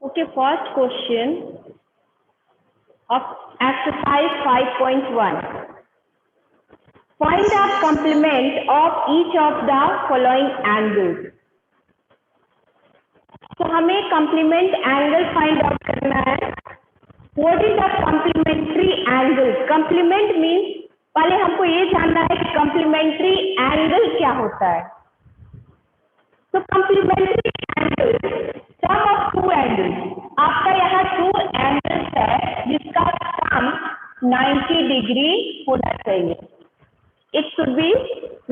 Okay, first question of exercise 5.1. Find the complement of each of the following angles. तो हमें complement angle find out करना है. What is the complementary angle? Complement means पहले हमको ये जानना है कि complementary angle क्या होता है. तो complementary angle sum of two angles. आपका यहाँ two angles है जिसका sum 90 डिग्री होना चाहिए. It should be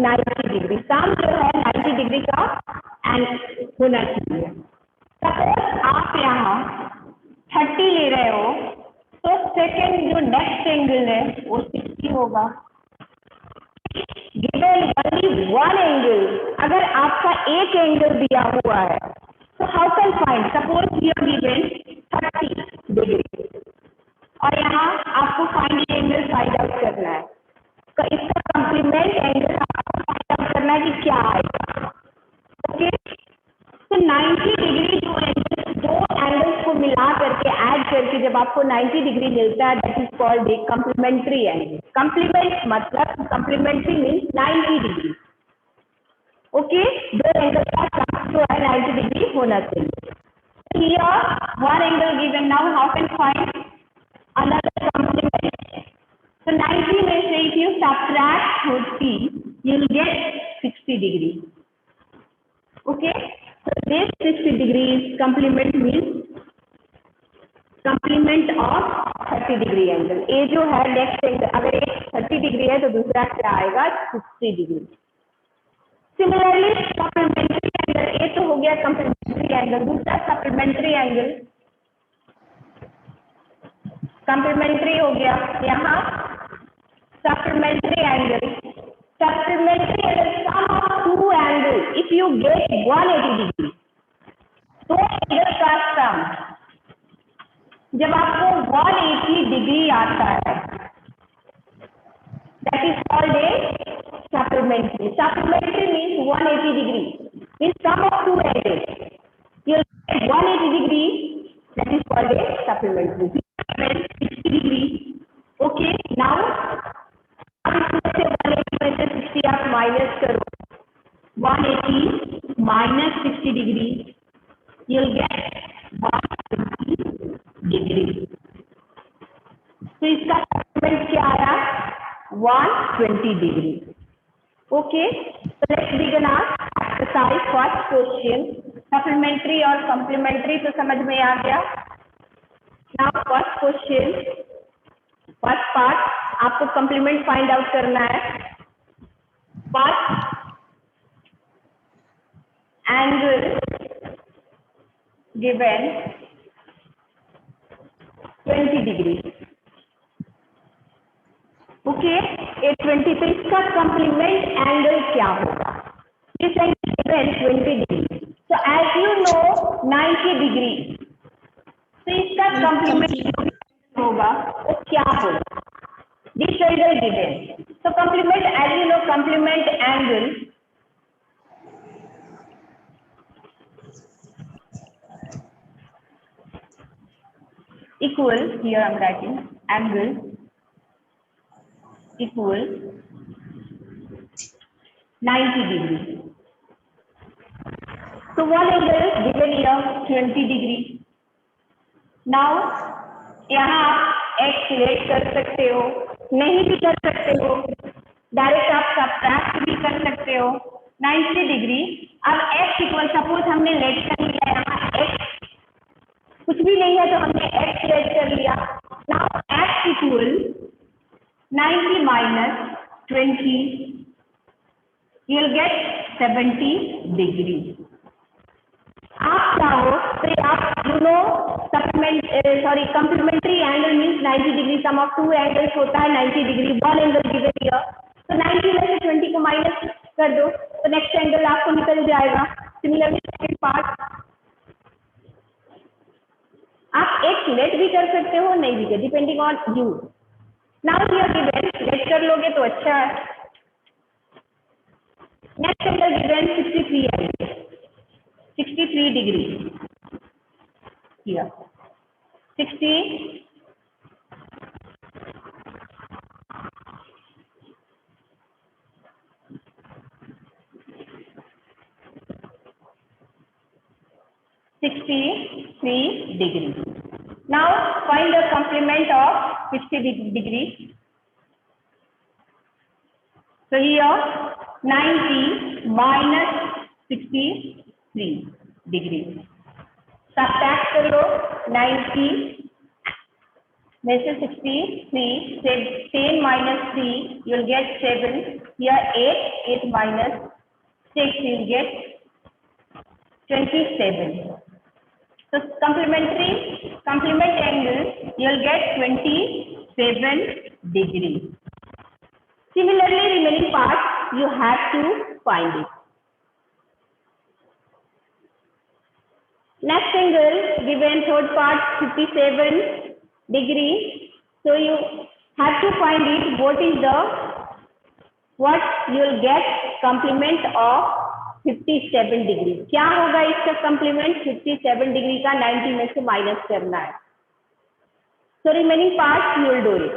90 degree. sum जो है 90 डिग्री का होना चाहिए. सपोज आप यहाँ 30 ले रहे हो तो सेकेंड जो नेक्स्ट एंगल है वो 60 होगा. Given only one angle. अगर आपका एक एंगल दिया हुआ है तो how can find. Suppose you given 30 degree और यहाँ आपको फाइंड एंगल फाइंड आउट करना है. तो इसका कंप्लीमेंट एंगल आपको फाइंड आउट करना है कि क्या आएगा. ओके, तो 90 डिग्री जो एंगल दो एंगल्स को मिला करके ऐड करके जब आपको 90 डिग्री मिलता है that is called a complementary angle. Complement मतलब कंप्लीमेंट्री मीन्स 90 डिग्री. ओके, दो एंगल का सम जो है 90 डिग्री होना चाहिए. Here one angle given. Now how can find another complement. So 90 में से if you subtract 40, you will get 60 degree. Okay, so this 60 degree is complement means complement of 30 degree angle. ये जो है next angle अगर एक 30 degree है तो दूसरा क्या आएगा 60 डिग्री. Similarly supplementary angle, ये तो हो गया complementary angle. दूसरा supplementary angle complementary हो गया. यहाँ supplementary angle. Supplementary angle sum of two angles. If you get 180 degree, तो एंगल का सम जब आपको 180 डिग्री आता है that is called a supplementary. Supplementary means 180 degree. Means sum of two angles. You get 180 degree. That is called a supplementary. 60 degree. Okay, now अब इसमें से 180 में से 60 आप माइनस करो. 180 minus 60 degree you'll get 120 degree. तो इसका सप्लीमेंट क्या आया 120 डिग्री. ओके, तो let's begin our exercise. First question supplementary और कॉम्प्लीमेंट्री तो समझ में आ गया. Now first question first part आपको कंप्लीमेंट फाइंड आउट करना है. First angle given 20 degree. Okay, ये 20 पे इसका कंप्लीमेंट एंगल क्या होगा. This angle given 20 degree. So as you know 90 degree. तो इसका कंप्लीमेंट होगा वो क्या होगा. This angle given. So complement, as you know, complement angle equal, here I am writing angle equal 90 degree. So one angle given here 20 degree. Now यहाँ आप x let कर सकते हो, नहीं भी कर सकते हो, डायरेक्ट आप सब्ट्रैक्ट भी कर सकते हो. 90 डिग्री. अब x इक्वल सपोज हमने लेट कर लिया. यहाँ x कुछ भी नहीं है तो हमने x लेट कर लिया. Now x equal 90 minus 20 you will get 70 degree. आप चाहो तो आप you know complementary angle means 90 degree. Sum of two angles होता है 90 degree. One angle given here तो 90 में से 20 को माइनस कर दो तो नेक्स्ट एंगल आपको निकल जाएगा. सिमिलरली सेकंड पार्ट आप एक लेट भी कर सकते हो, नहीं भी कर, depending on you. Now here given let कर लोगे तो अच्छा है. Next angle given 63 degree. here. 60, 63 degrees. Now find the complement of 60 degrees. So here 90 minus 63 degrees. Subtract करो 90 में से 63, 10 minus 3, you'll get 7. Here 8 minus 6, you'll get 27. So complement angle, you'll get 27 degrees. Similarly, remaining parts you have to find it. Next angle given, third part 57 degrees. So you have to find it. What you'll get complement of 57 degrees. क्या होगा इसका complement? 57 degree का 90 में से minus करना है. So remaining parts you will do it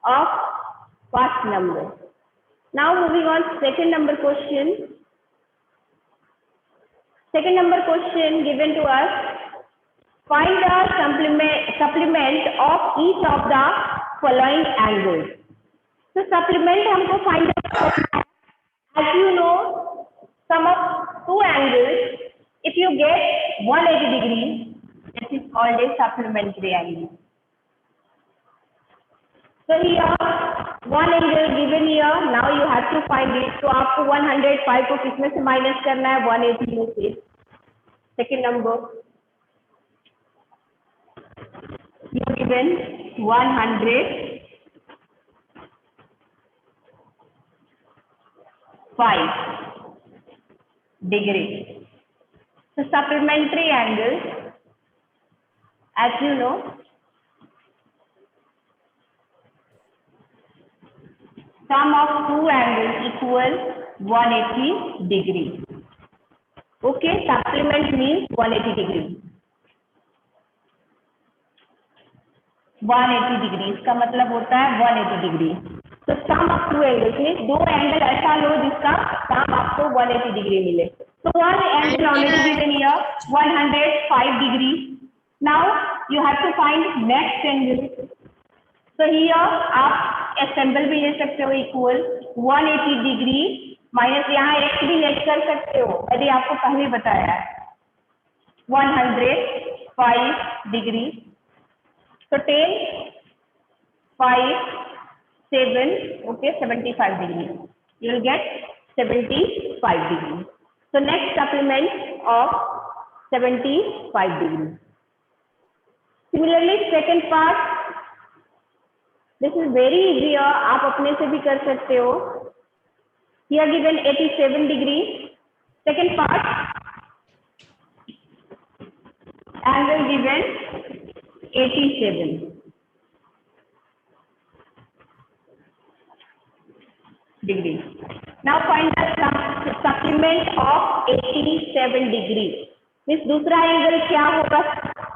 of first number. Now moving on, second number question. Second number question given to us. Find the supplement of each of the following angles. So supplement हमको find out. As you know, sum of two angles, if you get 180 degrees, that is called a supplementary angle. So here one angle given here, now you have to find it. So आपको 105 को किसमें से minus करना है? 180 में से. Second number, you are given 105 degrees. So supplementary angle, as you know, sum of two angles equal 180 degrees. Okay, supplement means 180 degrees. 180 degrees का मतलब होता है 180 डिग्री. तो sum of two angles means दो एंगल ऐसा लो जिसका sum आपको 180 degree मिले. So one angle already given here 105 degrees. Now you have to find next angle. So here आप assemble भी ले सकते हो equal 180 डिग्री माइनस यहाँ x भी लेट कर सकते हो, यदि आपको पहले बताया है 105 degree. So 10, 5, 7, okay, 75 degrees. You will get 75 degrees. So next supplement of 75 degrees. Similarly, second part, this is very easy. आप अपने से भी कर सकते हो. Here given 87 degrees. Second part, angle given 87 degrees. Now find the supplement of 87 degrees. Means दूसरा angle क्या होगा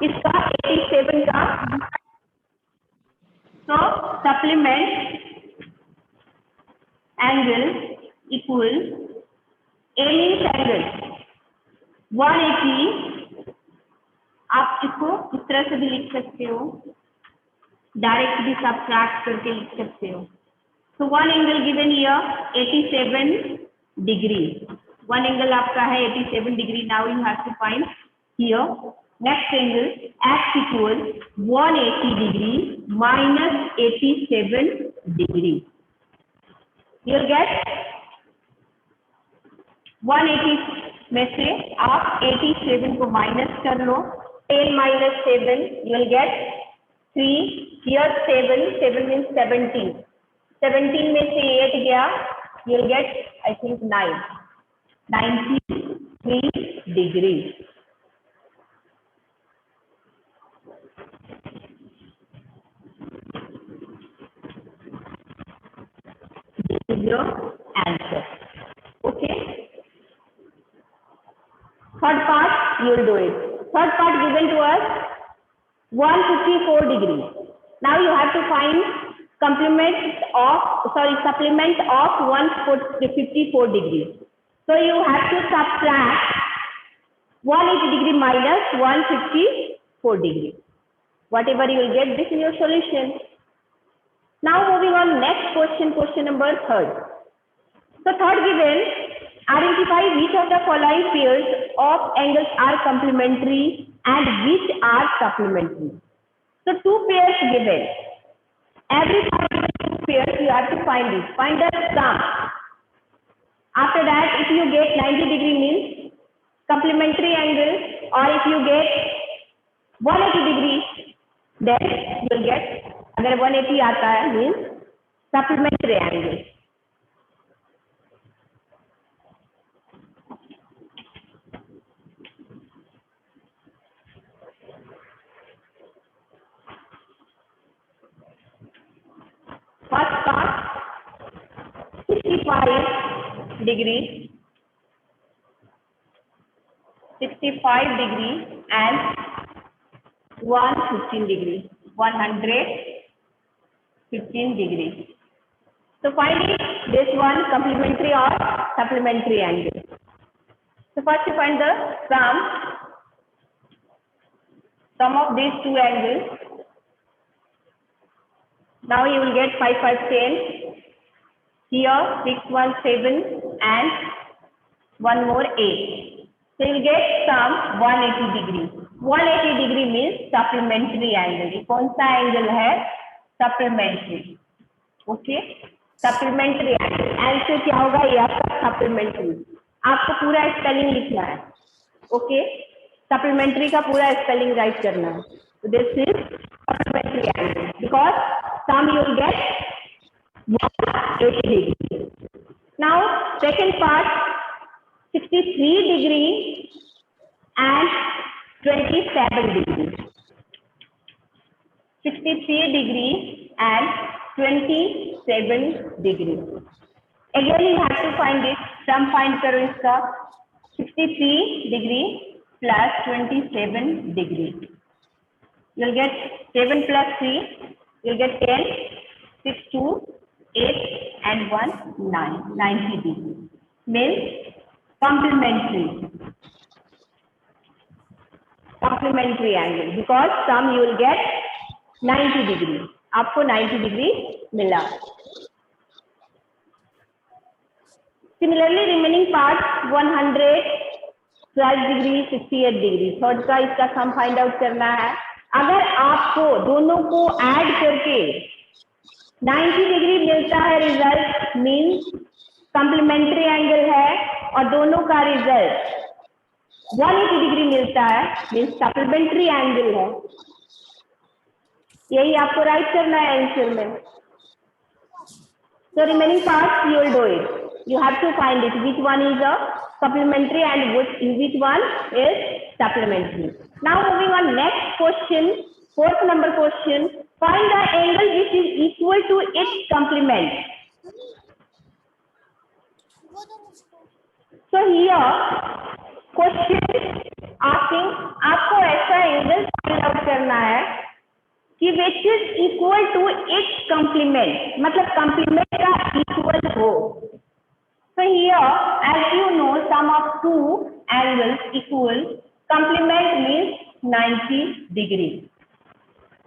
इसका 87 का? So supplement angle equal any angle 180. आप इसको इस तरह से भी लिख सकते हो, डायरेक्ट भी सब्ट्रैक्ट करके लिख सकते हो. So one angle given here 87 degree. One angle आपका है 87 degree. Now you have to find here next angle x equal 180 degree minus 87 degree. You'll get 180 में से आप 87 को माइनस कर लो. 10 minus 7, you will get 3. Here 7 means 17. 17 में से 8 गया, you will get I think 9. 93 degrees. This is your answer. Okay. Third part, you will do it. Third part given to us 154 degree. Now you have to find supplement of 154 degree. So you have to subtract 180 degree minus 154 degree. Whatever you will get, this is your solution. Now moving on next question, question number 3rd. So third given, identify which of the following pairs of angles are complementary and which are supplementary. So 2 pairs given. Every time given 2 pairs, you have to find it. Find the sum. After that, if you get 90 degree means complementary angle, or if you get 180 degree, then you will get, अगर 180 आता है means supplementary angle. First part 65 degree, 65 degree and 115 degree, 115 degree. So find it, this one complementary or supplementary angle. So first you find the sum of these 2 angles. Now you will get 5, 5, 10. Here 6, 1, 7 and one more 8. So you will get sum 180 degree. 180 degree means supplementary angle. ये कौन सा angle है? Supplementary. Okay? Supplementary angle. Answer क्या होगा? ये आपका supplementary. आपको पूरा स्पेलिंग लिखना है. Okay? Supplementary का पूरा स्पेलिंग राइट करना है. So this is supplementary angle because sum you will get 180 degree. Now second part 63 degree and 27 degree. 63 degree and 27 degree. Again you have to find it. Sum find करो इसका. 63 degree plus 27 degree. You'll get 7 plus 3. You'll get 10, 6, 2, 8 and 1, 9. 90 degree. Means complementary. Complementary angle. Because sum you will get 90 degree. आपको 90 degree मिला. Similarly, remaining parts 112 degree, 68 degree. Third का इसका sum find out करना है. अगर आपको दोनों को ऐड करके 90 डिग्री मिलता है रिजल्ट, मीन्स कंप्लीमेंट्री एंगल है, और दोनों का रिजल्ट 180 डिग्री मिलता है, मीन्स सप्लीमेंट्री एंगल है. यही आपको राइट करना है आंसर में. So remaining parts you will do it. You have to find it which one is a supplementary and which one is supplementary. Now moving on next question, 4th number question. Find the angle which is equal to its complement. So here question asking आपको ऐसा angle find out करना है कि which is equal to its complement, मतलब complement का equal हो. So here as you know sum of 2 angles equal, complement means 90 degree.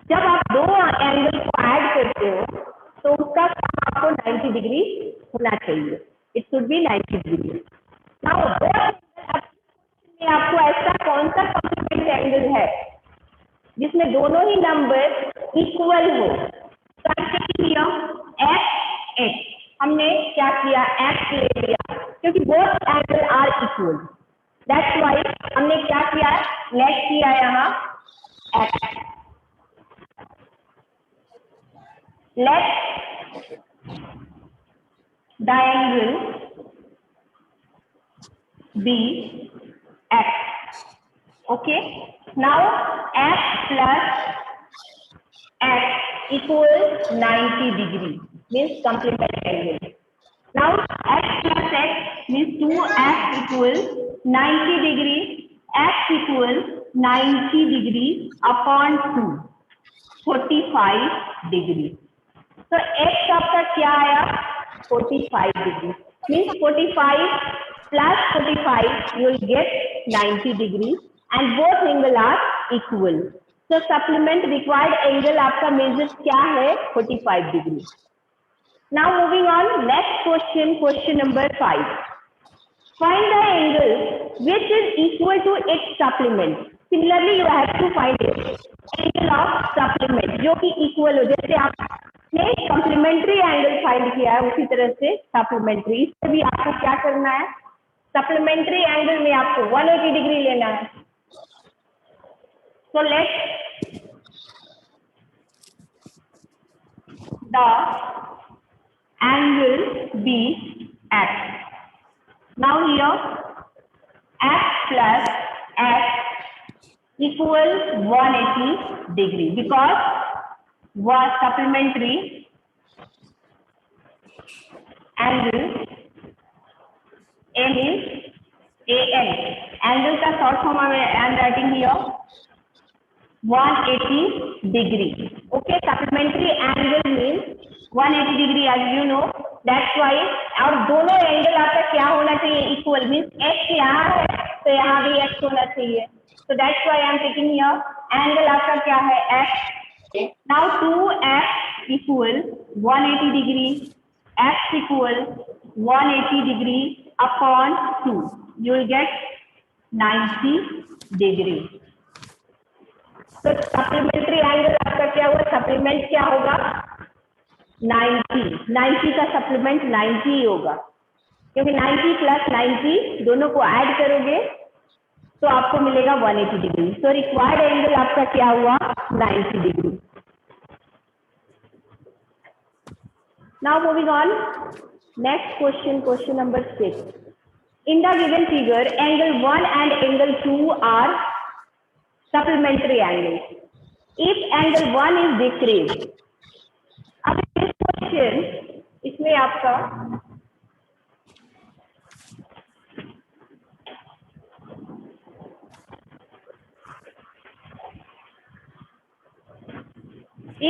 जब आप दो एंगल को ऐड करते हो तो उसका सम आपको 90 डिग्री होना चाहिए. It should be 90 degree. Now आपको ऐसा कौन सा कॉम्प्लीमेंट एंगल है जिसमें दोनों ही नंबर इक्वल हो? x हमने क्या किया? x ले लिया क्योंकि both angle are equal. That's why हमने क्या किया? लेट किया यहाँ x. Let the angle be x. Okay. Now x plus x equals 90 degree. Means complement angle. Now x plus x means 2x equals 90 degree. x equal 90 degree upon 2, 45 degree. तो x आपका क्या आया? 45 degree. Means 45 plus 45 you will get 90 degree and both angle are equal. So supplement required angle आपका measure क्या है? 45 degree. Now moving on, next question, question number 5. Find the angle which is equal to its supplement. Similarly, you have to find angle of supplement जो कि equal हो. जैसे आपने supplementary angle find किया है उसी तरह से supplementary इससे भी आपको क्या करना है? Supplementary angle में आपको 180 डिग्री लेना है. So let the angle be x. Now here x plus x equal 180 degree because was supplementary angle M is AN. Angle का short form I am writing here 180 degree. Okay, supplementary angle means 180 degree as you know. That's why और दोनों angle आपका क्या होना चाहिए? Equal. Means x यहाँ है तो यहाँ भी x होना चाहिए. So that's why I am taking here angle आपका क्या है? x. Now 2x equal 180 degree. x equal 180 degree upon 2. You will get 90 degree. तो सप्लीमेंट्री एंगल आपका क्या हुआ? सप्लीमेंट क्या होगा? 90 का सप्लीमेंट 90 ही होगा क्योंकि 90 प्लस 90 दोनों को ऐड करोगे तो आपको मिलेगा 180 डिग्री. तो रिक्वायर्ड एंगल आपका क्या हुआ? 90 degree. Now moving on, next question, question number 6. In the given figure angle 1 and angle 2 are supplementary angle. If angle 1 is decreased, अब इस क्वेश्चन इसमें आपका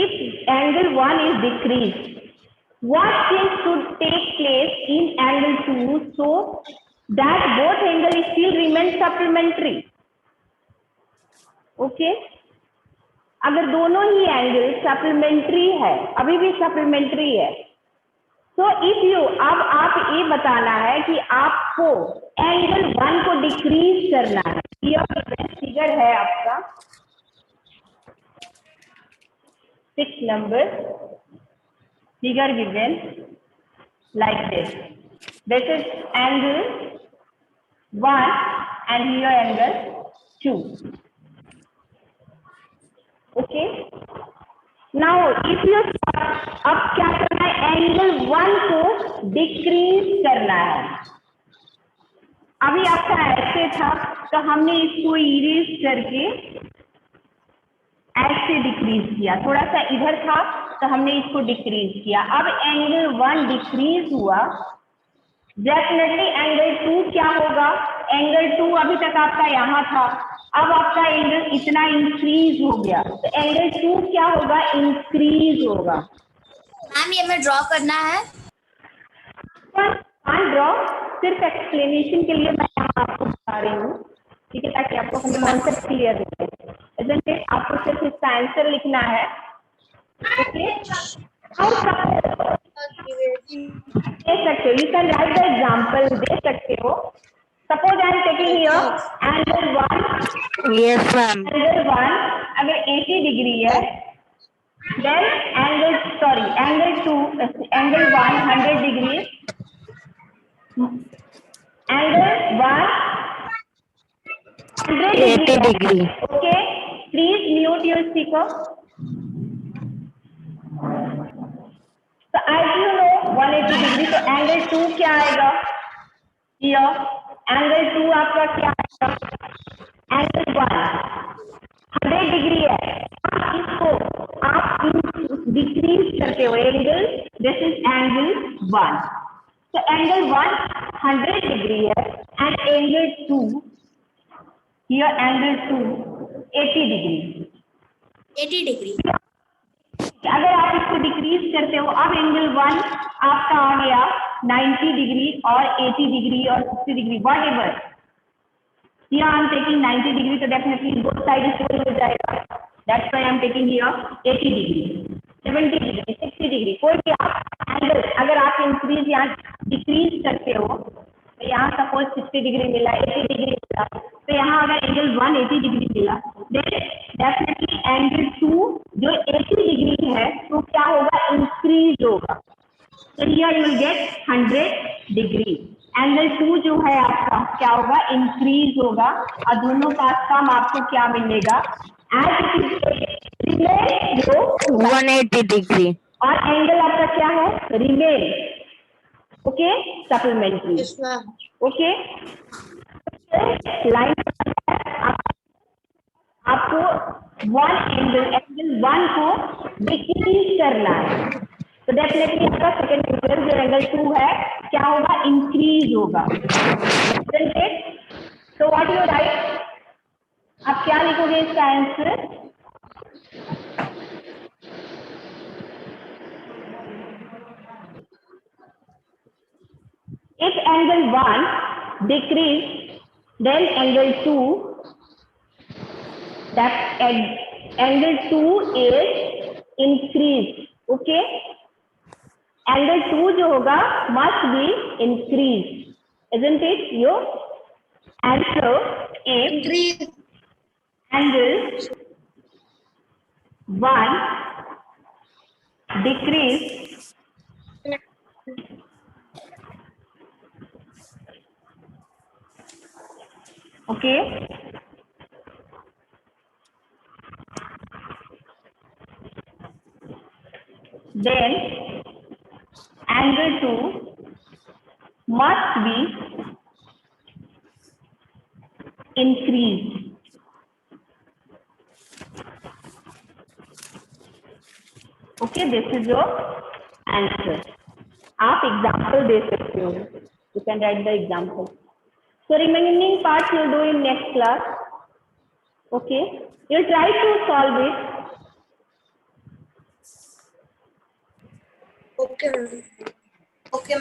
if angle 1 is decreased, what change should take place in angle 2 so that both angle still remain supplementary? Okay अगर दोनों ही angle supplementary है, अभी भी supplementary है, तो इफ यू अब आप ये बताना है कि आपको एंगल 1 को डिक्रीज करना है. ये फिगर है आपका 6 number figure given like this. This is angle 1 and here angle 2. Okay now if you अब क्या करना है? एंगल 1 को डिक्रीज करना है. अभी आपका ऐसे था तो हमने इसको इरेज करके ऐसे डिक्रीज किया. थोड़ा सा इधर था तो हमने इसको डिक्रीज किया. अब एंगल 1 डिक्रीज हुआ, डेफिनेटली एंगल 2 क्या होगा? एंगल 2 अभी तक आपका यहाँ था, अब आपका एंगल इतना इंक्रीज हो गया तो एंगल 2 क्या होगा? इंक्रीज होगा. मैम ये मैं ड्रॉ करना है? ड्रॉ सिर्फ एक्सप्लेनेशन के लिए मैं यहाँ आपको बता रही हूँ, ठीक है, ताकि आपको कॉन्सेप्ट क्लियर हो. आपको सिर्फ इसका आंसर लिखना है. ओके दे सकते हो, you can write the example, दे सकते हो. Suppose I am taking here angle 1. Yes, ma'am. Angle 1 अगर 80 डिग्री है, then angle 2 angle 1 100 degree. Angle 1 100 degree. Okay, please mute your speaker. So as you know 180 degree, तो angle 2 क्या आएगा? Here angle 2 आपका क्या है? एंगल 1 100 डिग्री है. इसको आप डिक्रीज करते हो एंगल. This is angle 1. तो एंगल 1 100 डिग्री है and angle 2 Here angle 2 80 degree. 80 degree. अगर आप इसको डिक्रीज करते हो, अब एंगल 1 आपका आ गया 90 डिग्री और 80 डिग्री और 60 degree what ever. Here I am taking 90 degree, so definitely both sides equal हो जाएगा. That's why I am taking here 80 degree, 70 degree, 60 degree. कोई भी आप एंगल अगर आप इंक्रीज या डिक्रीज करते हो, तो यहाँ सपोज 60 डिग्री मिला, 80 डिग्री मिला, तो यहाँ अगर एंगल 1 80 डिग्री मिला, then definitely एंगल 2 जो 80 डिग्री है, तो क्या होगा, इंक्रीज होगा. So here you will get 100 degree. Angle 2 जो है आपका क्या होगा, इंक्रीज होगा, और दोनों का सम आपको क्या मिलेगा, एज 180 डिग्री और एंगल आपका क्या है, remain. Okay, supplementary. Okay, line आपको एंगल 1 को डिक्रीज करना है, तो डेफिनेटली आपका सेकंड एंगल जो एंगल 2 है क्या होगा, इंक्रीज होगा. तो व्हाट यू राइट, आप क्या लिखोगे इसका answer, if angle 1 decrease then angle 2, that angle 2 is increased. Okay, angle 2 जो होगा must be increased, isn't it? Your answer is Increase. angle 1 decrease okay. Then angle 2 must be increased. Okay, this is your answer. आप example दे सकते हो, you can write the example. So remaining parts you'll do in next class. Okay, you'll try to solve it. Okay. Okay.